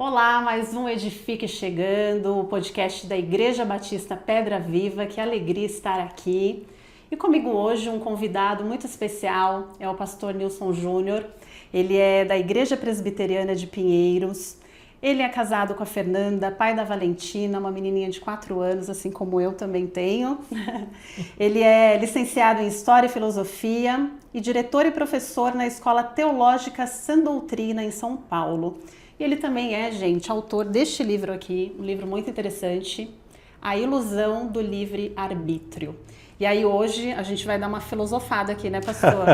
Olá, mais um Edifique chegando, o podcast da Igreja Batista Pedra Viva. Que alegria estar aqui. E comigo hoje um convidado muito especial, é o pastor Nilson Júnior. Ele é da Igreja Presbiteriana de Pinheiros. Ele é casado com a Fernanda, pai da Valentina, uma menininha de 4 anos, assim como eu também tenho. Ele é licenciado em História e Filosofia e diretor e professor na Escola Teológica Sã Doutrina, em São Paulo. E ele também é, gente, autor deste livro aqui, um livro muito interessante, A Ilusão do Livre-Arbítrio. E aí hoje a gente vai dar uma filosofada aqui, né, pastor?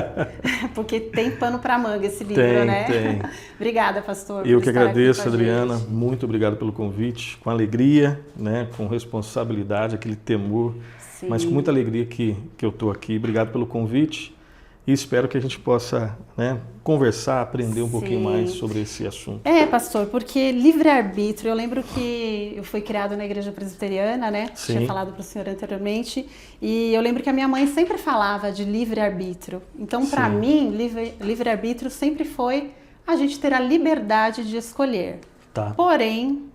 Porque tem pano para manga esse livro, né? Tem. Obrigada, pastor. Eu que agradeço, Adriana. Muito obrigado pelo convite. Com alegria, né, com responsabilidade, aquele temor, Sim. Mas com muita alegria que eu estou aqui. Obrigado pelo convite e espero que a gente possa, né, conversar, aprender um pouquinho mais sobre esse assunto. É, pastor, porque livre-arbítrio, eu lembro que eu fui criado na Igreja Presbiteriana, né? Sim. Tinha falado para o senhor anteriormente, e eu lembro que a minha mãe sempre falava de livre-arbítrio. Então, para mim, livre-arbítrio sempre foi a gente ter a liberdade de escolher. Tá. Porém,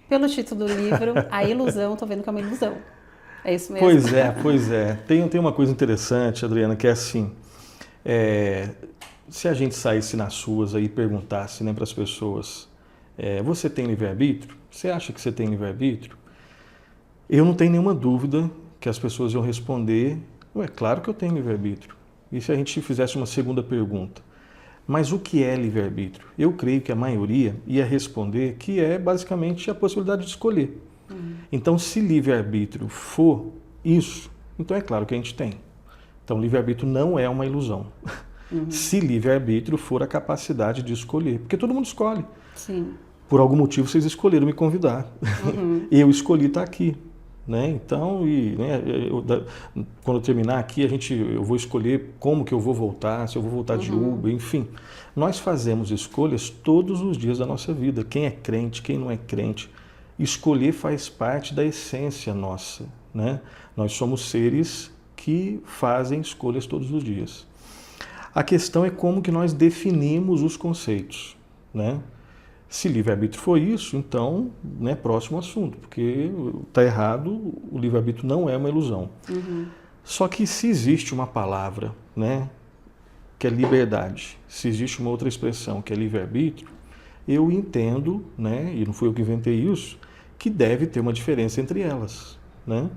pelo título do livro, A Ilusão, tô vendo que é uma ilusão. É isso mesmo? Pois é. Tem uma coisa interessante, Adriana, que é assim, se a gente saísse nas ruas aí e perguntasse, né, para as pessoas, você tem livre-arbítrio? Você acha que você tem livre-arbítrio? Eu não tenho nenhuma dúvida que as pessoas iam responder, é claro que eu tenho livre-arbítrio. E se a gente fizesse uma segunda pergunta? Mas o que é livre-arbítrio? Eu creio que a maioria ia responder que é basicamente a possibilidade de escolher. Então, se livre-arbítrio for isso, então é claro que a gente tem. Então, livre-arbítrio não é uma ilusão. Se livre-arbítrio for a capacidade de escolher, porque todo mundo escolhe. Sim. Por algum motivo vocês escolheram me convidar. Eu escolhi estar aqui. Né? Então, quando eu terminar aqui, eu vou escolher como que eu vou voltar, se eu vou voltar de Uber, enfim. Nós fazemos escolhas todos os dias da nossa vida. Quem é crente, quem não é crente. Escolher faz parte da essência nossa. Né? Nós somos seres que fazem escolhas todos os dias. A questão é como que nós definimos os conceitos. Né? Se livre-arbítrio for isso, então, né, próximo assunto, porque está errado, o livre-arbítrio não é uma ilusão. Só que se existe uma palavra, né, que é liberdade, se existe uma outra expressão que é livre-arbítrio, eu entendo, né, e não fui eu que inventei isso, que deve ter uma diferença entre elas. Né?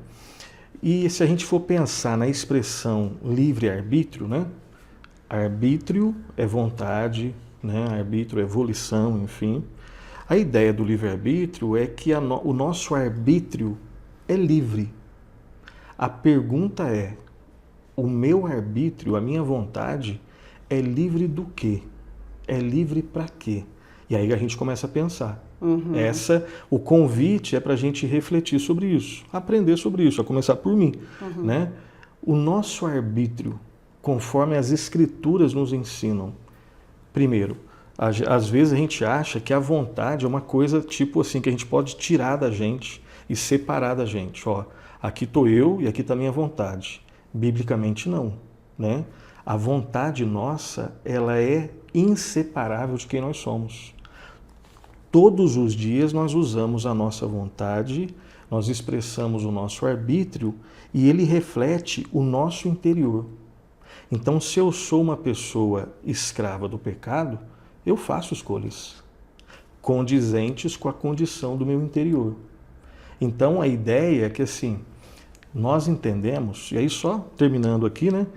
E se a gente for pensar na expressão livre-arbítrio, né, arbítrio é vontade, né? Arbítrio é volição, enfim. A ideia do livre-arbítrio é que o nosso arbítrio é livre. A pergunta é, o meu arbítrio, a minha vontade, é livre do quê? É livre para quê? E aí a gente começa a pensar. O convite é para a gente refletir sobre isso, aprender sobre isso, a começar por mim. Né? O nosso arbítrio, conforme as Escrituras nos ensinam, primeiro, às vezes a gente acha que a vontade é uma coisa tipo assim, que a gente pode tirar da gente e separar da gente. Ó, aqui estou eu e aqui está a minha vontade. Biblicamente não. Né? A vontade nossa, ela é inseparável de quem nós somos. Todos os dias nós usamos a nossa vontade, nós expressamos o nosso arbítrio e ele reflete o nosso interior. Então, se eu sou uma pessoa escrava do pecado, eu faço escolhas condizentes com a condição do meu interior. Então, a ideia é que, assim, nós entendemos, e aí só terminando aqui, né?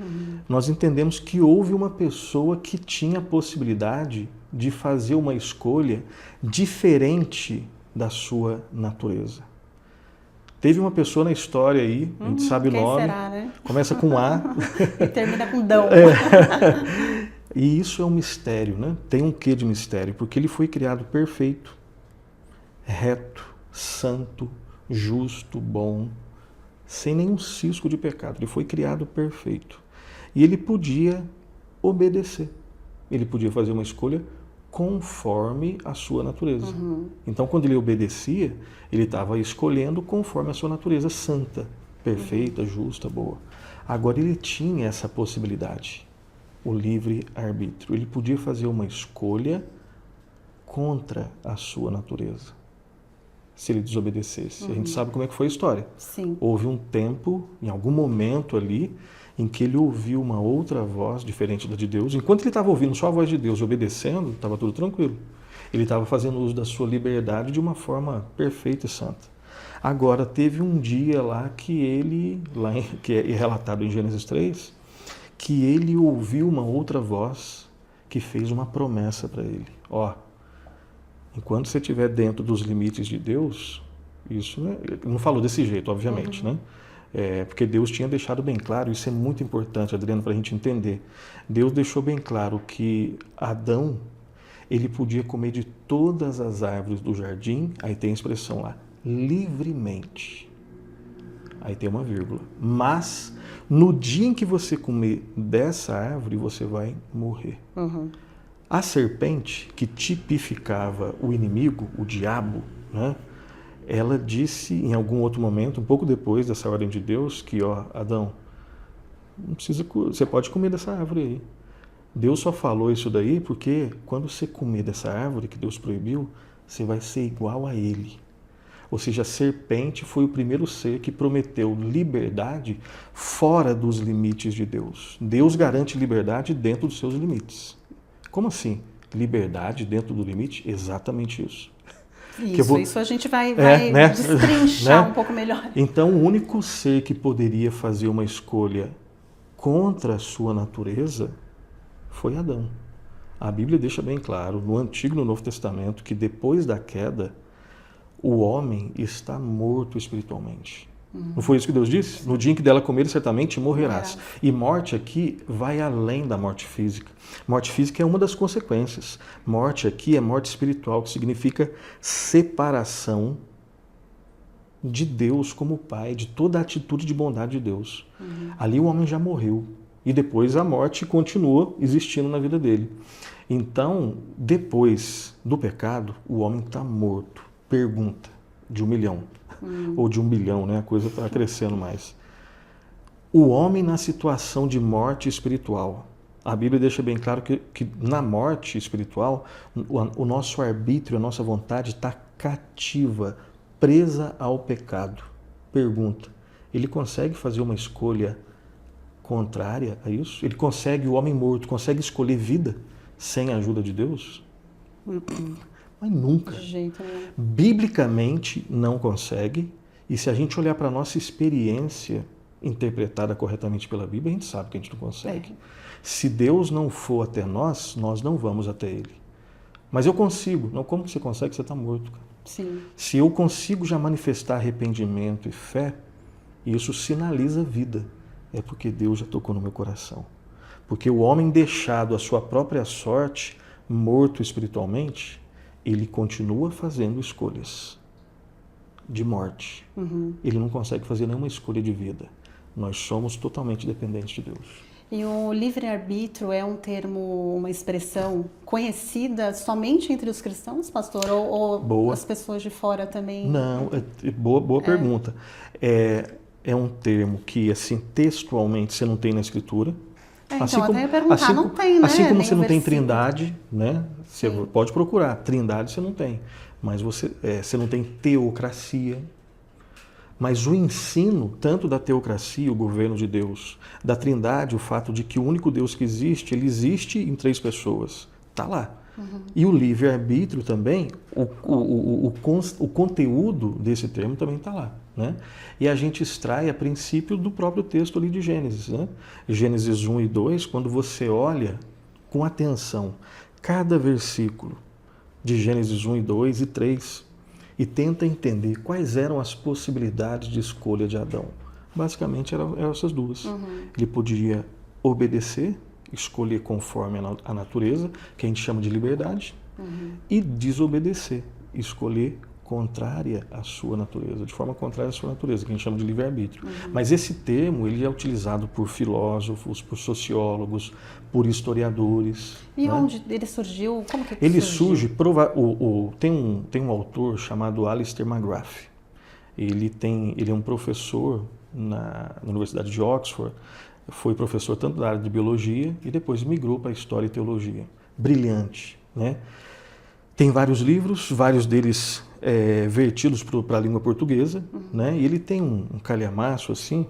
Nós entendemos que houve uma pessoa que tinha a possibilidade de fazer uma escolha diferente da sua natureza. Teve uma pessoa na história aí, a gente sabe o nome, será, né? começa com A. E termina com Dão. E isso é um mistério, né? Tem um quê de mistério, porque ele foi criado perfeito, reto, santo, justo, bom, sem nenhum cisco de pecado. Ele foi criado perfeito. E ele podia obedecer. Ele podia fazer uma escolha conforme a sua natureza. Então, quando ele obedecia, ele estava escolhendo conforme a sua natureza santa, perfeita, justa, boa. Agora, ele tinha essa possibilidade, o livre-arbítrio. Ele podia fazer uma escolha contra a sua natureza, se ele desobedecesse. A gente sabe como é que foi a história. Sim. Houve um tempo, em algum momento ali, em que ele ouviu uma outra voz diferente da de Deus. Enquanto ele estava ouvindo só a voz de Deus e obedecendo, estava tudo tranquilo. Ele estava fazendo uso da sua liberdade de uma forma perfeita e santa. Agora, teve um dia lá que ele, que é relatado em Gênesis 3, que ele ouviu uma outra voz que fez uma promessa para ele. Ó, enquanto você estiver dentro dos limites de Deus, isso, né, não falou desse jeito, obviamente, né? Porque Deus tinha deixado bem claro, isso é muito importante, Adriano, para a gente entender. Deus deixou bem claro que Adão, ele podia comer de todas as árvores do jardim, aí tem a expressão lá, livremente. Aí tem uma vírgula. Mas, no dia em que você comer dessa árvore, você vai morrer. A serpente, que tipificava o inimigo, o diabo, né? Ela disse em algum outro momento, um pouco depois dessa ordem de Deus, que, ó, Adão, não precisa, você pode comer dessa árvore aí. Deus só falou isso daí porque quando você comer dessa árvore que Deus proibiu, você vai ser igual a ele. Ou seja, a serpente foi o primeiro ser que prometeu liberdade fora dos limites de Deus. Deus garante liberdade dentro dos seus limites. Como assim? Liberdade dentro do limite? Exatamente isso. Isso a gente vai destrinchar um pouco melhor. Então, o único ser que poderia fazer uma escolha contra a sua natureza foi Adão. A Bíblia deixa bem claro, no Antigo e no Novo Testamento, que depois da queda, o homem está morto espiritualmente. Não foi isso que Deus disse? No dia em que dela comer, certamente morrerás. E morte aqui vai além da morte física. Morte física é uma das consequências. Morte aqui é morte espiritual, que significa separação de Deus como Pai, de toda a atitude de bondade de Deus. Ali o homem já morreu. E depois a morte continua existindo na vida dele. Então, depois do pecado, o homem está morto. Pergunta de 1 milhão. Ou de 1 bilhão, né? A coisa está crescendo mais. O homem na situação de morte espiritual. A Bíblia deixa bem claro que na morte espiritual, o nosso arbítrio, a nossa vontade está cativa, presa ao pecado. Pergunta, ele consegue fazer uma escolha contrária a isso? Ele consegue, o homem morto, consegue escolher vida sem a ajuda de Deus? Mas nunca. De jeito nenhum. Biblicamente não consegue, e se a gente olhar para a nossa experiência interpretada corretamente pela Bíblia, a gente sabe que a gente não consegue. Se Deus não for até nós, nós não vamos até Ele. Mas eu consigo. Não, como que você consegue? Você está morto, cara. Sim. Se eu consigo já manifestar arrependimento e fé, isso sinaliza vida. É porque Deus já tocou no meu coração. Porque o homem deixado à sua própria sorte, morto espiritualmente, ele continua fazendo escolhas de morte. Ele não consegue fazer nenhuma escolha de vida. Nós somos totalmente dependentes de Deus. E o livre-arbítrio é um termo, uma expressão conhecida somente entre os cristãos, pastor? Ou as pessoas de fora também? Não, boa pergunta. É um termo que, assim, textualmente você não tem na Escritura. Então, até ia perguntar, não tem, né? Assim como nem você não tem versículo. trindade, né? Você pode procurar. Trindade você não tem. Mas você não tem teocracia. Mas o ensino, tanto da teocracia, o governo de Deus, da trindade, o fato de que o único Deus que existe, ele existe em 3 pessoas. Está lá. E o livre-arbítrio também, o conteúdo desse termo também está lá. Né? E a gente extrai a princípio do próprio texto ali de Gênesis. Né? Gênesis 1 e 2, quando você olha com atenção cada versículo de Gênesis 1 e 2 e 3 e tenta entender quais eram as possibilidades de escolha de Adão. Basicamente eram essas duas. Ele podia obedecer, escolher conforme a natureza, que a gente chama de liberdade, e desobedecer, escolher contrária à sua natureza, de forma contrária à sua natureza, que a gente chama de livre-arbítrio. Mas esse termo ele é utilizado por filósofos, por sociólogos, por historiadores. E né? onde ele surgiu? Como que Ele surgiu? surge, tem um autor chamado Alistair McGrath. Ele é um professor na Universidade de Oxford, foi professor tanto da área de biologia e depois migrou para a história e teologia. Brilhante, né? Tem vários livros, vários deles vertidos para a língua portuguesa, né? E ele tem um calhamaço assim,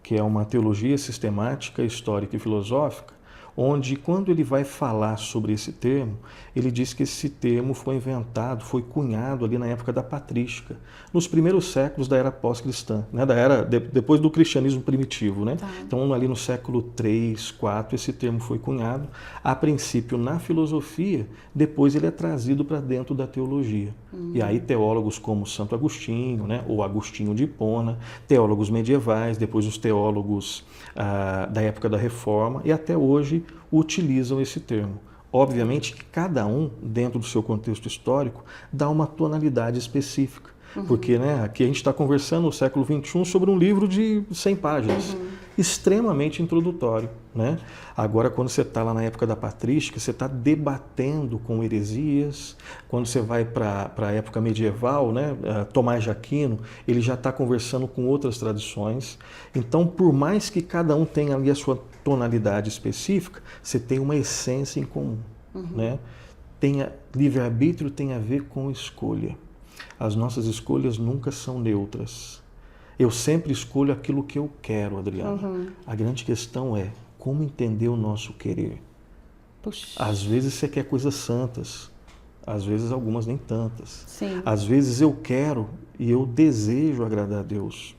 que é uma teologia sistemática, histórica e filosófica, onde quando ele vai falar sobre esse termo, ele diz que esse termo foi inventado, foi cunhado ali na época da patrística, nos primeiros séculos da era pós-cristã, né? Da era depois do cristianismo primitivo, né? Tá. Então ali no século 3, 4, esse termo foi cunhado, a princípio na filosofia, depois ele é trazido para dentro da teologia. E aí teólogos como Santo Agostinho, né? Ou Agostinho de Hipona, teólogos medievais, depois os teólogos da época da Reforma, e até hoje utilizam esse termo. Obviamente que cada um, dentro do seu contexto histórico, dá uma tonalidade específica. Porque aqui a gente está conversando no século XXI sobre um livro de 100 páginas, extremamente introdutório. Né? Agora, quando você está lá na época da patrística, você está debatendo com heresias. Quando você vai para a época medieval, né? Tomás de Aquino, ele já está conversando com outras tradições. Então, por mais que cada um tenha ali a sua tonalidade específica, você tem uma essência em comum. Né? Livre-arbítrio tem a ver com escolha. As nossas escolhas nunca são neutras. Eu sempre escolho aquilo que eu quero, Adriana. A grande questão é como entender o nosso querer. Puxa. Às vezes você quer coisas santas, às vezes algumas nem tantas. Sim. Às vezes eu quero e eu desejo agradar a Deus.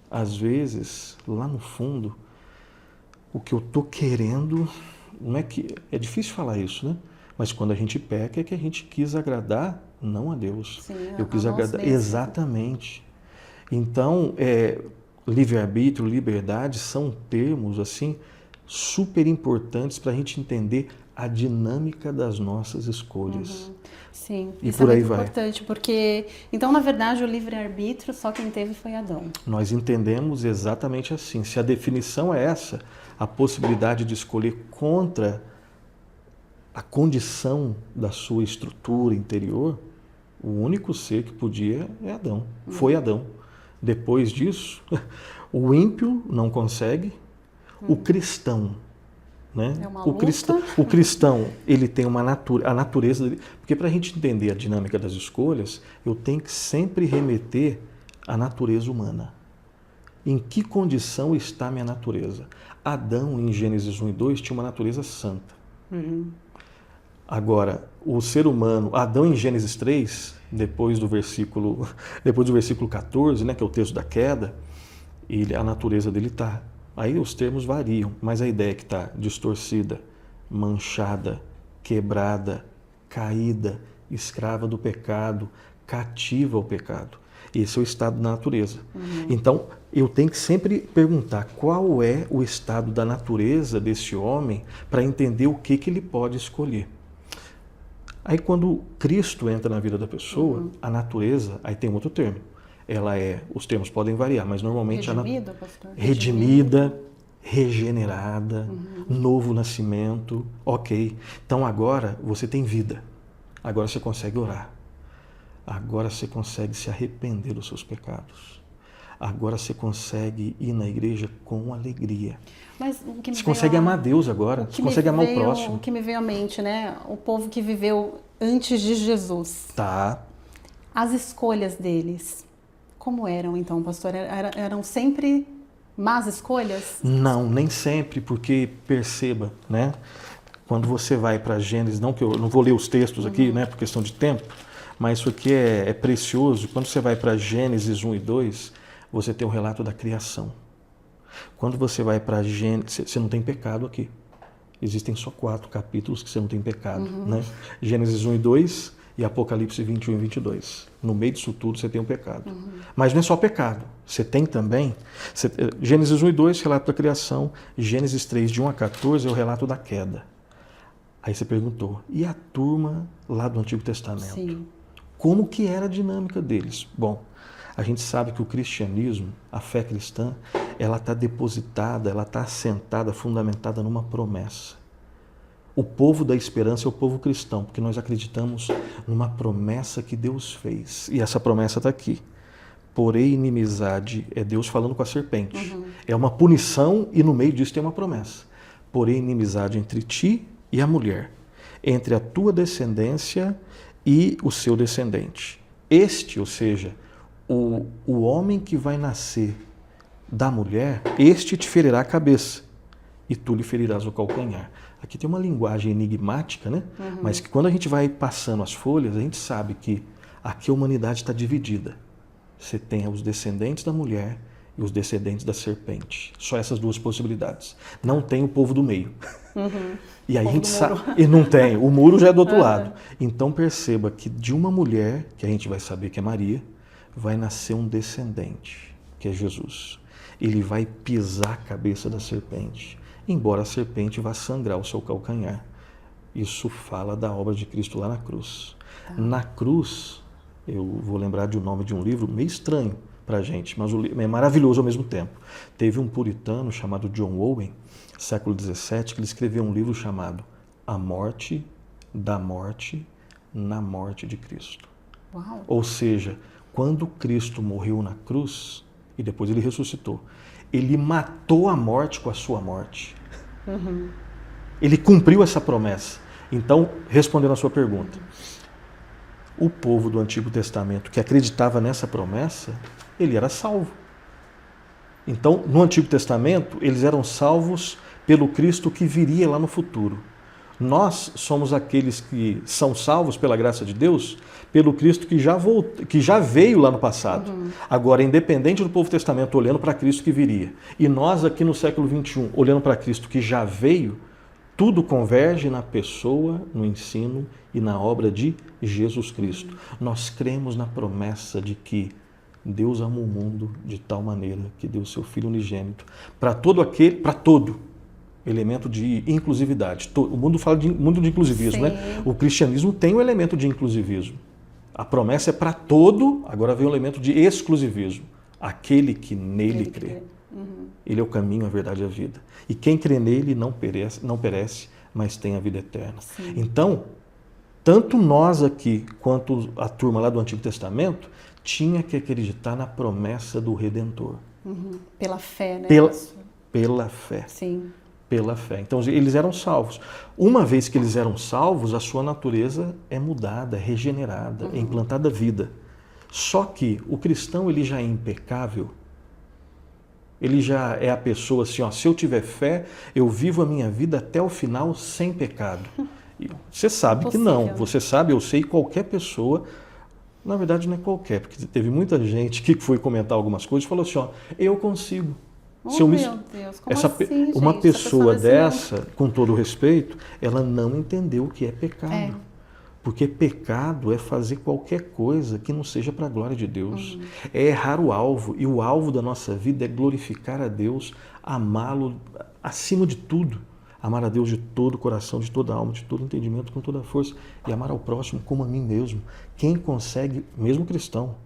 Às vezes, lá no fundo, o que eu estou querendo, não é que... É difícil falar isso, né? Mas quando a gente peca é que a gente quis agradar, não a Deus. Sim, eu quis agradar. Mesmo. Exatamente. Então, livre-arbítrio, liberdade são termos assim super importantes para a gente entender a dinâmica das nossas escolhas. Sim, e isso por é aí muito vai. Importante, porque, então, na verdade, o livre-arbítrio só quem teve foi Adão. Nós entendemos exatamente assim. Se a definição é essa, a possibilidade de escolher contra a condição da sua estrutura interior, o único ser que podia é Adão. Foi Adão. Depois disso, o ímpio não consegue, o cristão, né? É uma o luta. cristão, ele tem a natureza dele. Porque para a gente entender a dinâmica das escolhas, eu tenho que sempre remeter à natureza humana. Em que condição está a minha natureza? Adão, em Gênesis 1 e 2, tinha uma natureza santa. Agora, o ser humano, Adão em Gênesis 3, depois do versículo 14, né, que é o texto da queda, a natureza dele está. Aí os termos variam, mas a ideia é que está distorcida, manchada, quebrada, caída, escrava do pecado, cativa ao pecado. Esse é o estado da natureza. Então, eu tenho que sempre perguntar qual é o estado da natureza desse homem para entender o que ele pode escolher. Aí quando Cristo entra na vida da pessoa, a natureza, aí tem outro termo. Os termos podem variar, mas normalmente Redimida, pastor? Redimida, regenerada, novo nascimento, ok. Então agora você tem vida, agora você consegue orar, agora você consegue se arrepender dos seus pecados, agora você consegue ir na igreja com alegria. Mas o que você consegue amar Deus agora, você consegue amar o próximo. O que me veio à mente, né? O povo que viveu antes de Jesus. Tá. As escolhas deles, como eram então, pastor? Eram sempre más escolhas? Não, nem sempre, porque perceba, né? Quando você vai para Gênesis, não que eu não vou ler os textos aqui, né, por questão de tempo, mas isso aqui é precioso. Quando você vai para Gênesis 1 e 2, você tem o relato da criação. Quando você vai para Gênesis, você não tem pecado aqui. Existem só 4 capítulos que você não tem pecado, né? Gênesis 1 e 2 e Apocalipse 21 e 22. No meio disso tudo você tem um pecado. Mas não é só pecado. Você tem também... Gênesis 1 e 2, relato da criação. Gênesis 3, de 1 a 14, é o relato da queda. Aí você perguntou, e a turma lá do Antigo Testamento? Sim. Como que era a dinâmica deles? Bom, a gente sabe que o cristianismo, a fé cristã, ela está depositada, ela está assentada, fundamentada numa promessa. O povo da esperança é o povo cristão, porque nós acreditamos numa promessa que Deus fez. E essa promessa está aqui. Porém, inimizade é Deus falando com a serpente. É uma punição e no meio disso tem uma promessa. Porém, inimizade entre ti e a mulher, entre a tua descendência e o seu descendente. Este, ou seja, o homem que vai nascer da mulher, este te ferirá a cabeça e tu lhe ferirás o calcanhar. Aqui tem uma linguagem enigmática, né? Mas que quando a gente vai passando as folhas, a gente sabe que aqui a humanidade está dividida. Você tem os descendentes da mulher e os descendentes da serpente. Só essas duas possibilidades. Não tem o povo do meio. E aí a gente sabe. E não tem. O muro já é do outro lado. Então perceba que de uma mulher, que a gente vai saber que é Maria, vai nascer um descendente, que é Jesus. Ele vai pisar a cabeça da serpente, embora a serpente vá sangrar o seu calcanhar. Isso fala da obra de Cristo lá na cruz. Na cruz, eu vou lembrar de um nome de um livro meio estranho para a gente, mas é maravilhoso ao mesmo tempo. Teve um puritano chamado John Owen, século XVII, que ele escreveu um livro chamado A Morte da Morte na Morte de Cristo. Uau. Ou seja, quando Cristo morreu na cruz e depois ele ressuscitou, ele matou a morte com a sua morte. Ele cumpriu essa promessa. Então, respondendo a sua pergunta, o povo do Antigo Testamento que acreditava nessa promessa, ele era salvo. Então, no Antigo Testamento, eles eram salvos pelo Cristo que viria lá no futuro. Nós somos aqueles que são salvos pela graça de Deus, pelo Cristo que já veio lá no passado. Agora, independente do povo testamento olhando para Cristo que viria, e nós aqui no século XXI olhando para Cristo que já veio, tudo converge na pessoa, no ensino e na obra de Jesus Cristo. Nós cremos na promessa de que Deus ama o mundo de tal maneira que deu o seu Filho unigênito para todo elemento de inclusividade. O mundo fala de mundo de inclusivismo, né? O cristianismo tem um elemento de inclusivismo. A promessa é para todo, agora vem o elemento de exclusivismo. Aquele que nele crê. Ele é o caminho, a verdade e a vida. E quem crê nele não perece, mas tem a vida eterna. Sim. Então, tanto nós aqui, quanto a turma lá do Antigo Testamento, tinha que acreditar na promessa do Redentor. Pela fé, né? Pela fé. Sim. Pela fé. Então, eles eram salvos. Uma vez que eles eram salvos, a sua natureza é mudada, é regenerada, é implantada vida. Só que o cristão, ele já é impecável. Ele já é a pessoa assim, ó, se eu tiver fé, eu vivo a minha vida até o final sem pecado. E você sabe que não. Você sabe, eu sei, qualquer pessoa, na verdade não é qualquer, porque teve muita gente que foi comentar algumas coisas e falou assim, ó, eu consigo. Meu Deus, como assim, uma gente? pessoa dessa, com todo o respeito, ela não entendeu o que é pecado. Porque pecado é fazer qualquer coisa que não seja para a glória de Deus. É errar o alvo. E o alvo da nossa vida é glorificar a Deus, amá-lo acima de tudo. Amar a Deus de todo o coração, de toda a alma, de todo o entendimento, com toda a força. E amar ao próximo como a mim mesmo. Quem consegue, mesmo cristão,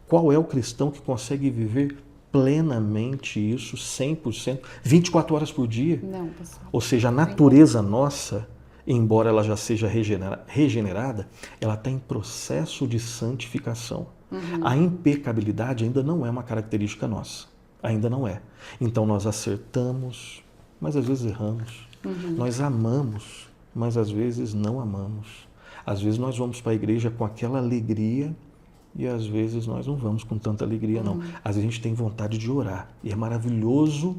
qual é o cristão que consegue viver plenamente isso, 100%, 24 horas por dia? Não, pessoal. Ou seja, a natureza nossa, embora ela já seja regenerada, ela está em processo de santificação. A impecabilidade ainda não é uma característica nossa. Ainda não é. Então nós acertamos, mas às vezes erramos. Nós amamos, mas às vezes não amamos. Às vezes nós vamos para a igreja com aquela alegria e às vezes nós não vamos com tanta alegria, não. Às vezes a gente tem vontade de orar e é maravilhoso.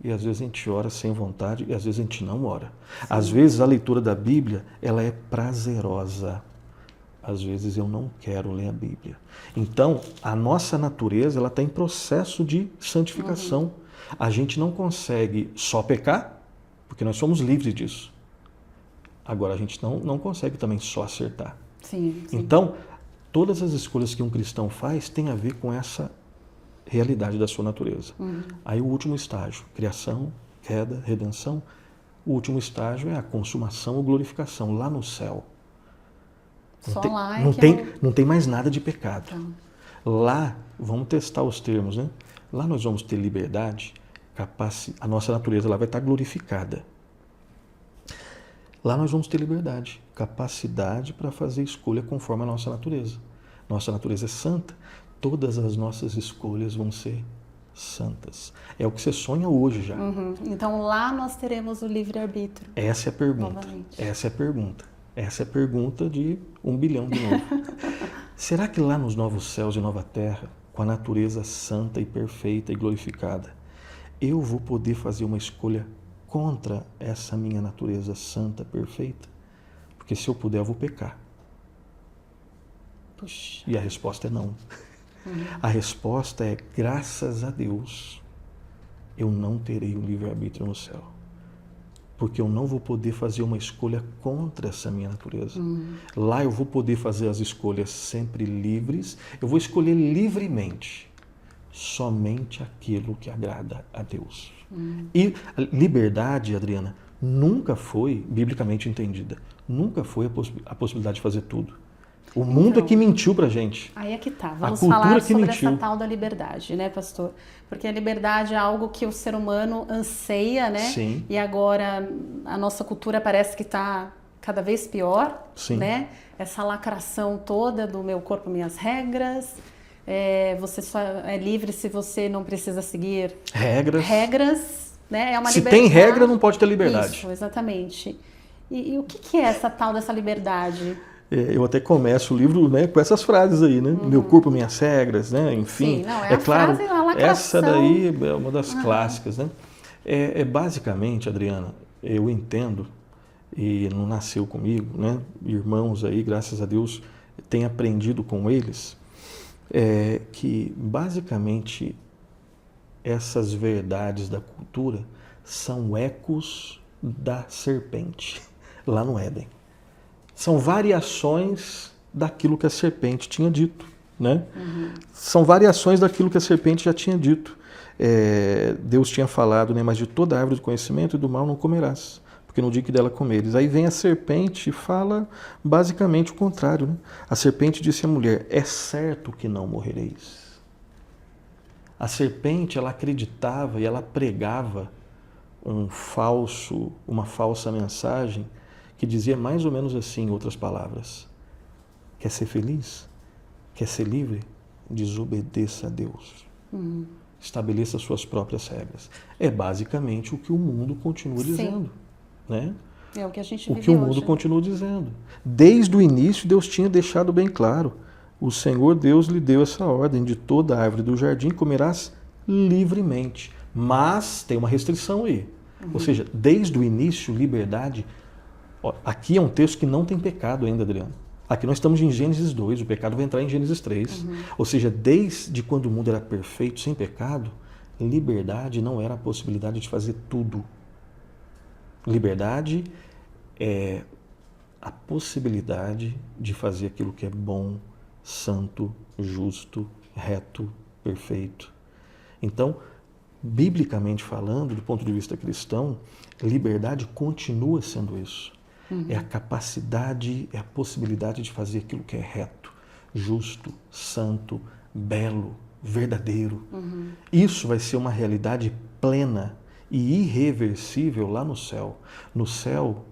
E às vezes a gente ora sem vontade e às vezes a gente não ora. Sim. Às vezes a leitura da Bíblia, ela é prazerosa. Às vezes eu não quero ler a Bíblia. Então, a nossa natureza, ela está em processo de santificação. A gente não consegue só pecar, porque nós somos livres disso. Agora, a gente não consegue também só acertar. Sim. Então, todas as escolhas que um cristão faz têm a ver com essa realidade da sua natureza. Aí o último estágio, criação, queda, redenção. O último estágio é a consumação ou glorificação, lá no céu. Não tem mais nada de pecado. Então. Lá, vamos testar os termos, né? Lá nós vamos ter liberdade, a nossa natureza lá vai estar glorificada. Lá nós vamos ter liberdade, capacidade para fazer escolha conforme a nossa natureza. Nossa natureza é santa. Todas as nossas escolhas vão ser santas. É o que você sonha hoje já. Então lá nós teremos o livre-arbítrio. Essa é a pergunta. Novamente. Essa é a pergunta. Essa é a pergunta de 1 bilhão de novo. Será que lá nos novos céus e nova terra, com a natureza santa e perfeita e glorificada, eu vou poder fazer uma escolha contra essa minha natureza santa, perfeita? Porque se eu puder, eu vou pecar. Puxa. E a resposta é não. A resposta é, graças a Deus, eu não terei o livre-arbítrio no céu. Porque eu não vou poder fazer uma escolha contra essa minha natureza. Lá eu vou poder fazer as escolhas sempre livres, eu vou escolher livremente somente aquilo que agrada a Deus. E liberdade, Adriana, nunca foi, biblicamente entendida, nunca foi a possibilidade de fazer tudo. O mundo é que mentiu pra gente. Aí é que tá. A Vamos cultura falar que sobre mentiu. essa tal da liberdade, né, pastor? Porque a liberdade é algo que o ser humano anseia, né? Sim. E agora a nossa cultura parece que está cada vez pior, Sim. né? Essa lacração toda do meu corpo, minhas regras. Você só é livre se você não precisa seguir regras, né? É uma se liberdade. tem regra, não pode ter liberdade. Isso, exatamente. E o que é essa tal dessa liberdade? Eu até começo o livro, né, com essas frases aí, né? Meu corpo, minhas regras, né? Enfim, Sim, não, é a claro, frase, a lacração. essa daí é uma das clássicas, né? Basicamente, Adriana, eu entendo, e não nasceu comigo, né? Irmãos aí, graças a Deus, tenho aprendido com eles, que basicamente essas verdades da cultura são ecos da serpente, lá no Éden. São variações daquilo que a serpente tinha dito, né? São variações daquilo que a serpente já tinha dito. Deus tinha falado, né? Mas de toda árvore do conhecimento e do mal não comerás, porque no dia que dela comeres. Aí vem a serpente e fala basicamente o contrário, né? A serpente disse à mulher, é certo que não morrereis. A serpente, ela acreditava e ela pregava uma falsa mensagem que dizia mais ou menos assim, em outras palavras: quer ser feliz? Quer ser livre? Desobedeça a Deus. Estabeleça suas próprias regras. É basicamente o que o mundo continua dizendo. Né? É o que a gente vive hoje. O que o mundo continua dizendo. Desde o início, Deus tinha deixado bem claro. O Senhor Deus lhe deu essa ordem: de toda árvore do jardim comerás livremente. Mas tem uma restrição aí. Ou seja, desde o início, liberdade. Aqui é um texto que não tem pecado ainda, Adriano. Aqui nós estamos em Gênesis 2, o pecado vai entrar em Gênesis 3. Ou seja, desde quando o mundo era perfeito, sem pecado, liberdade não era a possibilidade de fazer tudo. Liberdade é a possibilidade de fazer aquilo que é bom, santo, justo, reto, perfeito. Então, biblicamente falando, do ponto de vista cristão, liberdade continua sendo isso. É a capacidade, é a possibilidade de fazer aquilo que é reto, justo, santo, belo, verdadeiro. Isso vai ser uma realidade plena e irreversível lá no céu. No céu,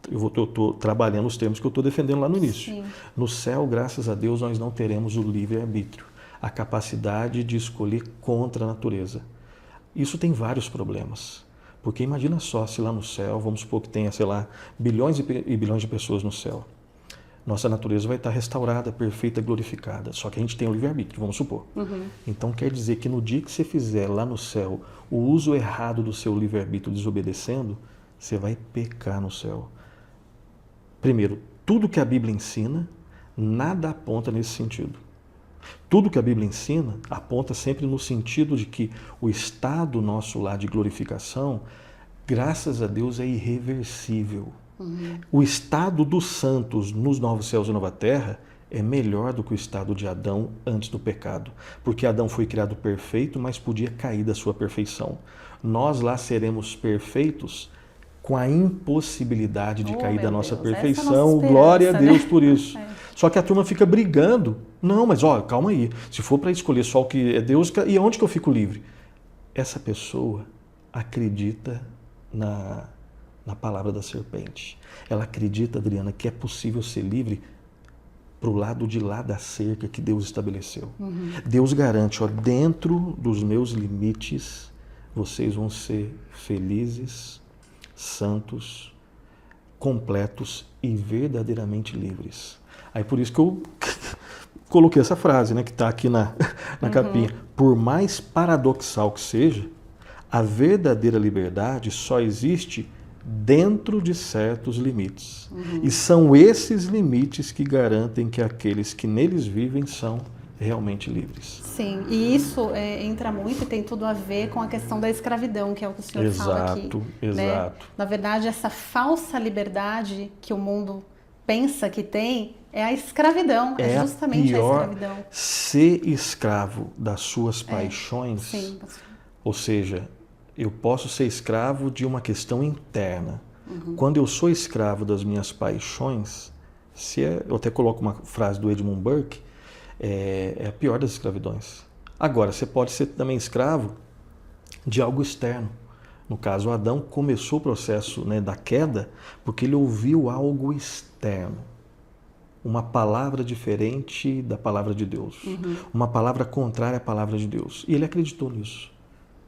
eu estou trabalhando os termos que eu estou defendendo lá no início. Sim. No céu, graças a Deus, nós não teremos o livre-arbítrio, a capacidade de escolher contra a natureza. Isso tem vários problemas. Porque imagina só se lá no céu, vamos supor que tenha, sei lá, bilhões e bilhões de pessoas no céu. Nossa natureza vai estar restaurada, perfeita, glorificada. Só que a gente tem o livre-arbítrio, vamos supor. Então quer dizer que no dia que você fizer lá no céu o uso errado do seu livre-arbítrio desobedecendo, você vai pecar no céu. Primeiro, tudo que a Bíblia ensina, nada aponta nesse sentido. Tudo que a Bíblia ensina aponta sempre no sentido de que o estado nosso lá de glorificação, graças a Deus, é irreversível. O estado dos santos nos novos céus e nova terra é melhor do que o estado de Adão antes do pecado. Porque Adão foi criado perfeito, mas podia cair da sua perfeição. Nós lá seremos perfeitos com a impossibilidade de cair da nossa perfeição. Glória a Deus, né? Por isso. Só que a turma fica brigando. Não, mas calma aí. Se for para escolher só o que é Deus, e onde que eu fico livre? Essa pessoa acredita na palavra da serpente. Ela acredita, Adriana, que é possível ser livre para o lado de lá da cerca que Deus estabeleceu. Deus garante, dentro dos meus limites, vocês vão ser felizes, santos, completos e verdadeiramente livres. Aí por isso que eu coloquei essa frase, né, que está aqui na capinha. Por mais paradoxal que seja, a verdadeira liberdade só existe dentro de certos limites. E são esses limites que garantem que aqueles que neles vivem são realmente livres. Sim, e isso entra muito e tem tudo a ver com a questão da escravidão, que é o que o senhor fala aqui. Exato. Né? Na verdade, essa falsa liberdade que o mundo pensa que tem é a escravidão, é justamente a escravidão. Ser escravo das suas paixões, Sim. Ou seja, eu posso ser escravo de uma questão interna. Quando eu sou escravo das minhas paixões, eu até coloco uma frase do Edmund Burke, é a pior das escravidões. Agora, você pode ser também escravo de algo externo. No caso, Adão começou o processo, né, da queda porque ele ouviu algo externo. Uma palavra diferente da palavra de Deus. Uma palavra contrária à palavra de Deus. E ele acreditou nisso.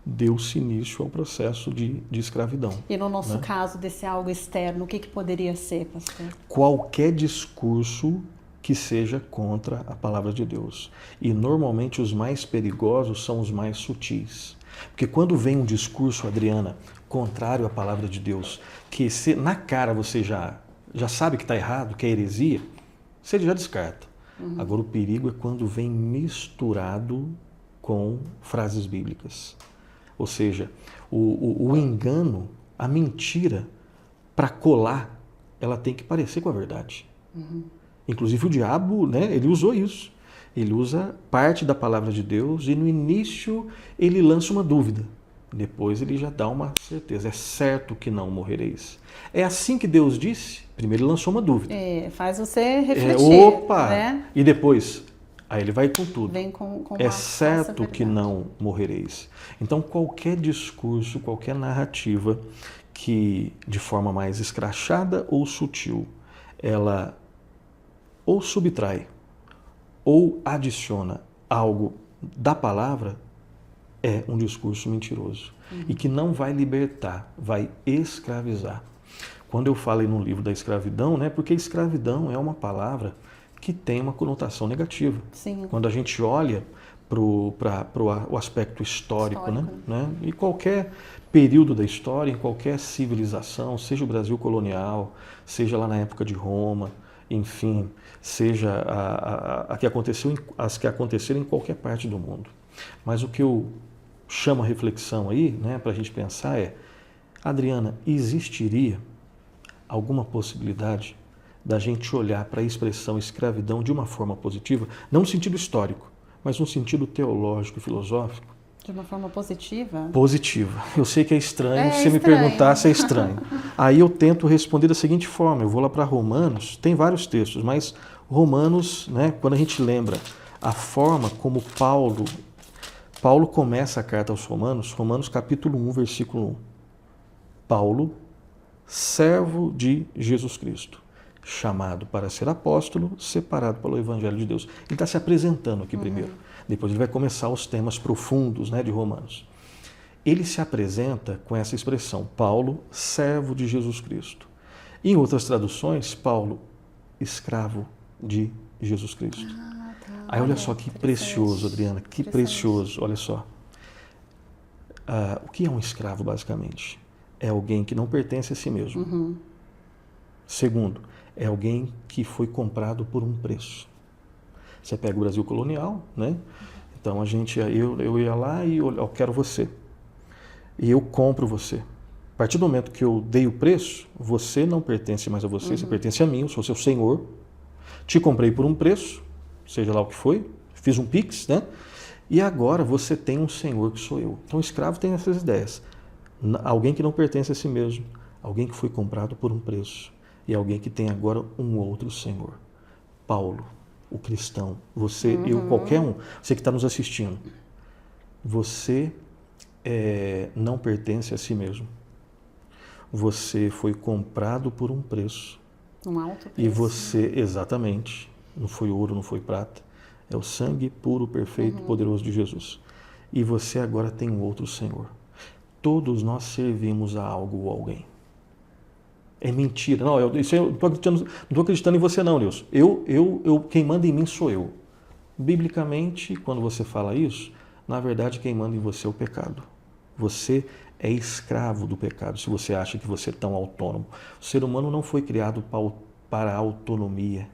Deu-se início ao processo de escravidão. E no nosso caso, desse algo externo, o que poderia ser, pastor? Qualquer discurso que seja contra a palavra de Deus. E normalmente os mais perigosos são os mais sutis. Porque quando vem um discurso, Adriana, contrário à palavra de Deus, que na cara você já sabe que está errado, que é heresia, você já descarta. Agora o perigo é quando vem misturado com frases bíblicas. Ou seja, o engano, a mentira, para colar, ela tem que parecer com a verdade. Inclusive o diabo, né, ele usou isso. Ele usa parte da palavra de Deus e no início ele lança uma dúvida. Depois ele já dá uma certeza. É certo que não morrereis. É assim que Deus disse? Primeiro ele lançou uma dúvida. Faz você refletir. Opa! Né? E depois, aí ele vai com tudo. Vem com é certo que não morrereis. Então qualquer discurso, qualquer narrativa que de forma mais escrachada ou sutil, ela ou subtrai ou adiciona algo da palavra, é um discurso mentiroso. E que não vai libertar, vai escravizar. Quando eu falei no livro da escravidão, né, porque escravidão é uma palavra que tem uma conotação negativa. Sim. Quando a gente olha para o aspecto histórico, né? E qualquer período da história, em qualquer civilização, seja o Brasil colonial, seja lá na época de Roma, enfim, seja as que aconteceram em qualquer parte do mundo. Mas o que eu chamo a reflexão aí, né, para a gente pensar é, Adriana, existiria alguma possibilidade da gente olhar para a expressão escravidão de uma forma positiva, não no sentido histórico, mas no sentido teológico e filosófico? De uma forma positiva? Positiva. Eu sei que é estranho, se me perguntar se é estranho. Aí eu tento responder da seguinte forma, eu vou lá para Romanos, tem vários textos, mas Romanos, né, quando a gente lembra a forma como Paulo começa a carta aos Romanos, Romanos capítulo 1, versículo 1. Paulo, servo de Jesus Cristo, chamado para ser apóstolo, separado pelo Evangelho de Deus. Ele está se apresentando aqui primeiro. Depois ele vai começar os temas profundos, né, de Romanos. Ele se apresenta com essa expressão, Paulo, servo de Jesus Cristo. Em outras traduções, Paulo, escravo de Jesus Cristo. Aí olha só que precioso, Adriana, que precioso, olha só. O que é um escravo, basicamente? É alguém que não pertence a si mesmo. Segundo, é alguém que foi comprado por um preço. Você pega o Brasil colonial, né? Então eu ia lá e eu quero você. E eu compro você. A partir do momento que eu dei o preço, você não pertence mais a você, você pertence a mim, eu sou seu senhor. Te comprei por um preço, seja lá o que foi, fiz um pix, né? E agora você tem um senhor que sou eu. Então o escravo tem essas ideias. Alguém que não pertence a si mesmo, alguém que foi comprado por um preço e alguém que tem agora um outro senhor. Paulo, o cristão, você, eu, qualquer um, você que está nos assistindo, você não pertence a si mesmo. Você foi comprado por um preço. Um alto preço. E você, exatamente, não foi ouro, não foi prata, é o sangue puro, perfeito, poderoso de Jesus. E você agora tem um outro Senhor. Todos nós servimos a algo ou alguém. É mentira. Não, eu não estou acreditando em você não, Nilson. Quem manda em mim sou eu. Biblicamente, quando você fala isso, na verdade quem manda em você é o pecado. Você é escravo do pecado, se você acha que você é tão autônomo. O ser humano não foi criado para a autonomia.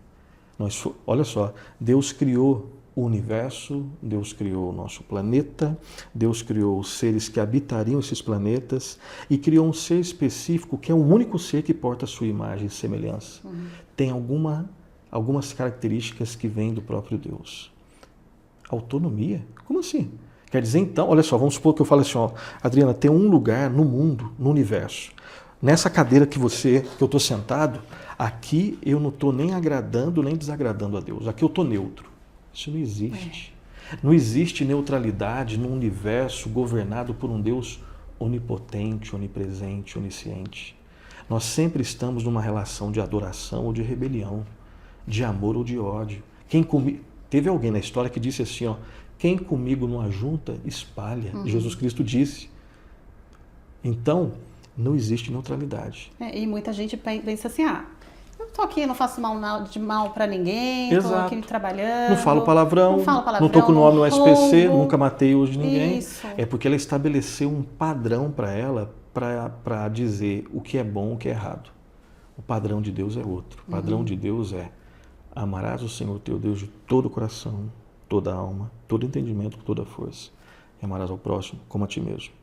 Olha só, Deus criou o universo, Deus criou o nosso planeta, Deus criou os seres que habitariam esses planetas e criou um ser específico que é o único ser que porta a sua imagem e semelhança. Tem algumas características que vêm do próprio Deus. Autonomia? Como assim? Quer dizer, então, olha só, vamos supor que eu falo assim, ó, Adriana, tem um lugar no mundo, no universo, nessa cadeira que eu estou sentado, aqui eu não estou nem agradando nem desagradando a Deus, aqui eu estou neutro. Isso não existe. Não existe neutralidade num universo governado por um Deus onipotente, onipresente, onisciente. Nós sempre estamos numa relação de adoração ou de rebelião, de amor ou de ódio. Teve alguém na história que disse assim, ó, quem comigo não ajunta, espalha. Jesus Cristo disse. Então, não existe neutralidade. E muita gente pensa assim, eu tô aqui, não faço mal para ninguém, estou aqui trabalhando. Não falo palavrão, não estou com o nome no SPC, nunca matei hoje ninguém. Isso. É porque ela estabeleceu um padrão para ela, para dizer o que é bom, o que é errado. O padrão de Deus é outro. O padrão de Deus é: amarás o Senhor teu Deus de todo o coração, toda a alma, todo entendimento, toda a força. E amarás ao próximo como a ti mesmo.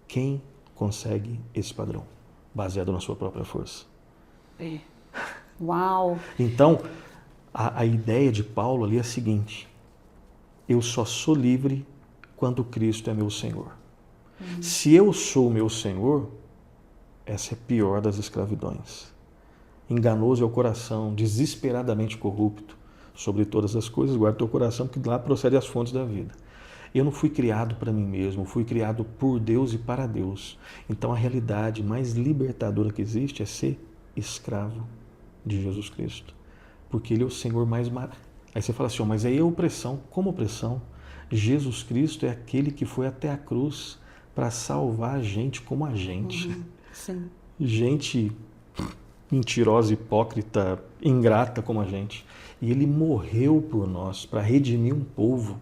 Quem consegue esse padrão? Baseado na sua própria força. Uau! Então, a ideia de Paulo ali é a seguinte: eu só sou livre quando Cristo é meu Senhor. Se eu sou meu Senhor, essa é a pior das escravidões. Enganoso é o coração, desesperadamente corrupto. Sobre todas as coisas, guarda teu coração, porque lá procede as fontes da vida. Eu não fui criado para mim mesmo, fui criado por Deus e para Deus. Então a realidade mais libertadora que existe é ser escravo de Jesus Cristo. Porque Ele é o Senhor mais maravilhoso. Aí você fala assim, mas aí é opressão. Como opressão? Jesus Cristo é aquele que foi até a cruz para salvar a gente como a gente. Sim. Gente mentirosa, hipócrita, ingrata como a gente. E Ele morreu por nós para redimir um povo.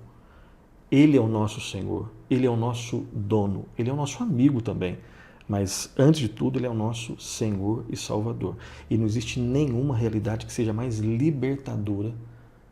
Ele é o nosso Senhor, Ele é o nosso dono, Ele é o nosso amigo também. Mas, antes de tudo, Ele é o nosso Senhor e Salvador. E não existe nenhuma realidade que seja mais libertadora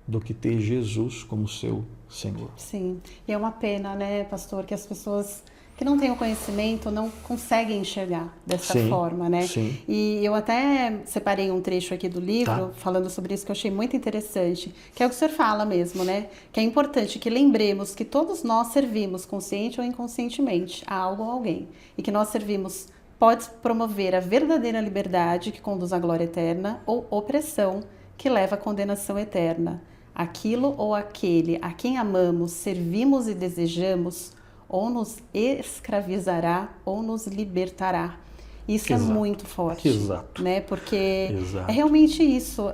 do que ter Jesus como seu Senhor. Sim, e é uma pena, né, pastor, que as pessoas que não têm o conhecimento não conseguem enxergar dessa forma, né? Sim. E eu até separei um trecho aqui do livro falando sobre isso que eu achei muito interessante, que é o que o senhor fala mesmo, né? Que é importante que lembremos que todos nós servimos, consciente ou inconscientemente, a algo ou alguém. E que nós servimos pode promover a verdadeira liberdade que conduz à glória eterna ou opressão que leva à condenação eterna. Aquilo ou aquele a quem amamos, servimos e desejamos ou nos escravizará ou nos libertará. Isso é muito forte. Exato. Né? Porque é realmente isso.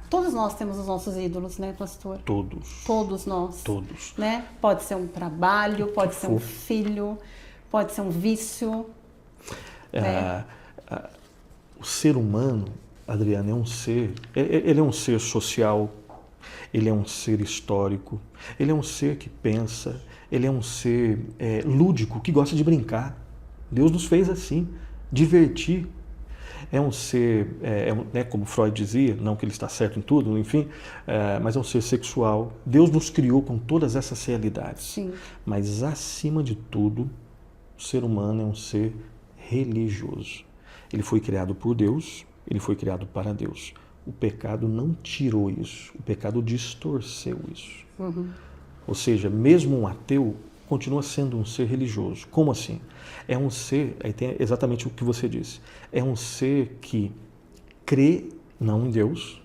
Todos nós temos os nossos ídolos, né, pastor? Todos nós. Todos. Né? Pode ser um trabalho, pode ser um filho, pode ser um vício. O ser humano, Adriana, é um ser, ele é um ser social, ele é um ser histórico, ele é um ser que pensa, ele é um ser lúdico, que gosta de brincar. Deus nos fez assim, divertir. É um ser, como Freud dizia, não que ele está certo em tudo, enfim, mas é um ser sexual. Deus nos criou com todas essas realidades. Sim. Mas, acima de tudo, o ser humano é um ser religioso. Ele foi criado por Deus, ele foi criado para Deus. O pecado não tirou isso, o pecado distorceu isso. Ou seja, mesmo um ateu continua sendo um ser religioso. Como assim? É um ser, aí tem exatamente o que você disse, é um ser que crê não em Deus,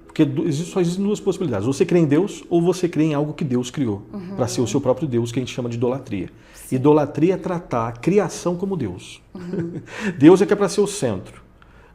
porque só existem duas possibilidades, você crê em Deus ou você crê em algo que Deus criou, para ser o seu próprio Deus, que a gente chama de idolatria. Idolatria é tratar a criação como Deus. Deus é que é para ser o centro.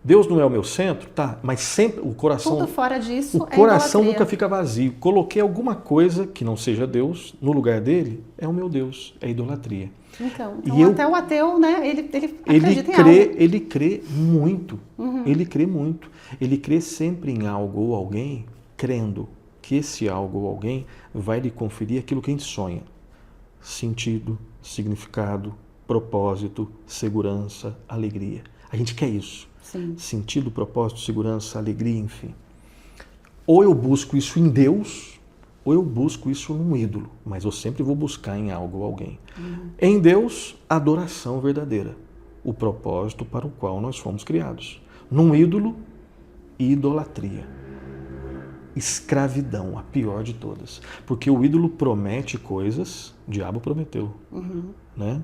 Deus não é o meu centro? Tá, mas sempre o coração... Tudo fora disso o coração idolatria. nunca fica vazio. Coloquei alguma coisa que não seja Deus no lugar dele, é o meu Deus, é idolatria. Então E até o ateu, né, ele acredita em algo. Ele crê muito, ele crê muito. Ele crê sempre em algo ou alguém, crendo que esse algo ou alguém vai lhe conferir aquilo que a gente sonha. Sentido, significado, propósito, segurança, alegria. A gente quer isso. Sim. Sentido, propósito, segurança, alegria, enfim. Ou eu busco isso em Deus, ou eu busco isso num ídolo. Mas eu sempre vou buscar em algo ou alguém. Em Deus, adoração verdadeira. O propósito para o qual nós fomos criados. Num ídolo, idolatria. Escravidão, a pior de todas. Porque o ídolo promete coisas, o diabo prometeu. Né?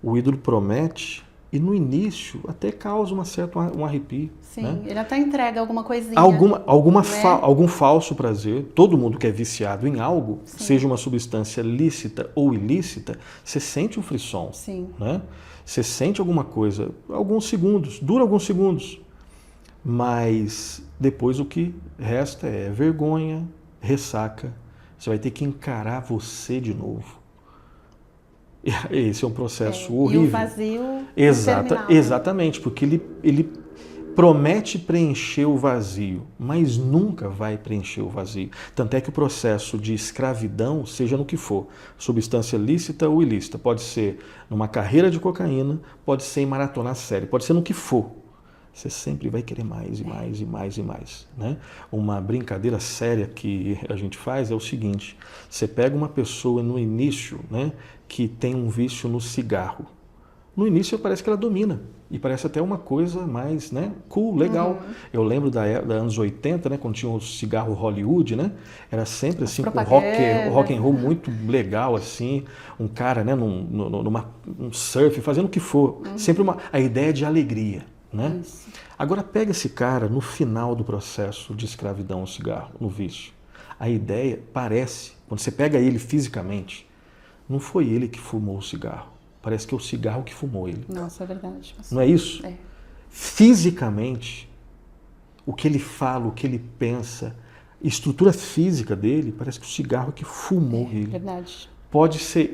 O ídolo promete e no início até causa um arrepio. Sim, né? ele até entrega alguma coisinha. Algum falso prazer. Todo mundo que é viciado em algo, seja uma substância lícita ou ilícita, você sente um frisson. Sim. Né? Você sente alguma coisa, alguns segundos, dura alguns segundos. Mas depois o que resta é vergonha, ressaca. Você vai ter que encarar você de novo. Esse é um processo horrível. E o vazio Exatamente, porque ele promete preencher o vazio, mas nunca vai preencher o vazio. Tanto é que o processo de escravidão, seja no que for, substância lícita ou ilícita, pode ser numa carreira de cocaína, pode ser em maratona série, pode ser no que for. Você sempre vai querer mais e mais e mais e mais. Né? Uma brincadeira séria que a gente faz é o seguinte, você pega uma pessoa no início, né, que tem um vício no cigarro. No início parece que ela domina e parece até uma coisa mais, né, cool, legal. Eu lembro da anos 80, né, quando tinha o cigarro Hollywood, né, era sempre assim, com rock and roll muito legal, assim, um cara, né, num surf, fazendo o que for, sempre a ideia de alegria. Né? Agora pega esse cara no final do processo de escravidão ao cigarro, no vício. A ideia parece, quando você pega ele fisicamente, não foi ele que fumou o cigarro. Parece que é o cigarro que fumou ele. Nossa, é verdade. Não é isso? É. Fisicamente, o que ele fala, o que ele pensa, estrutura física dele, parece que o cigarro que fumou ele. Verdade.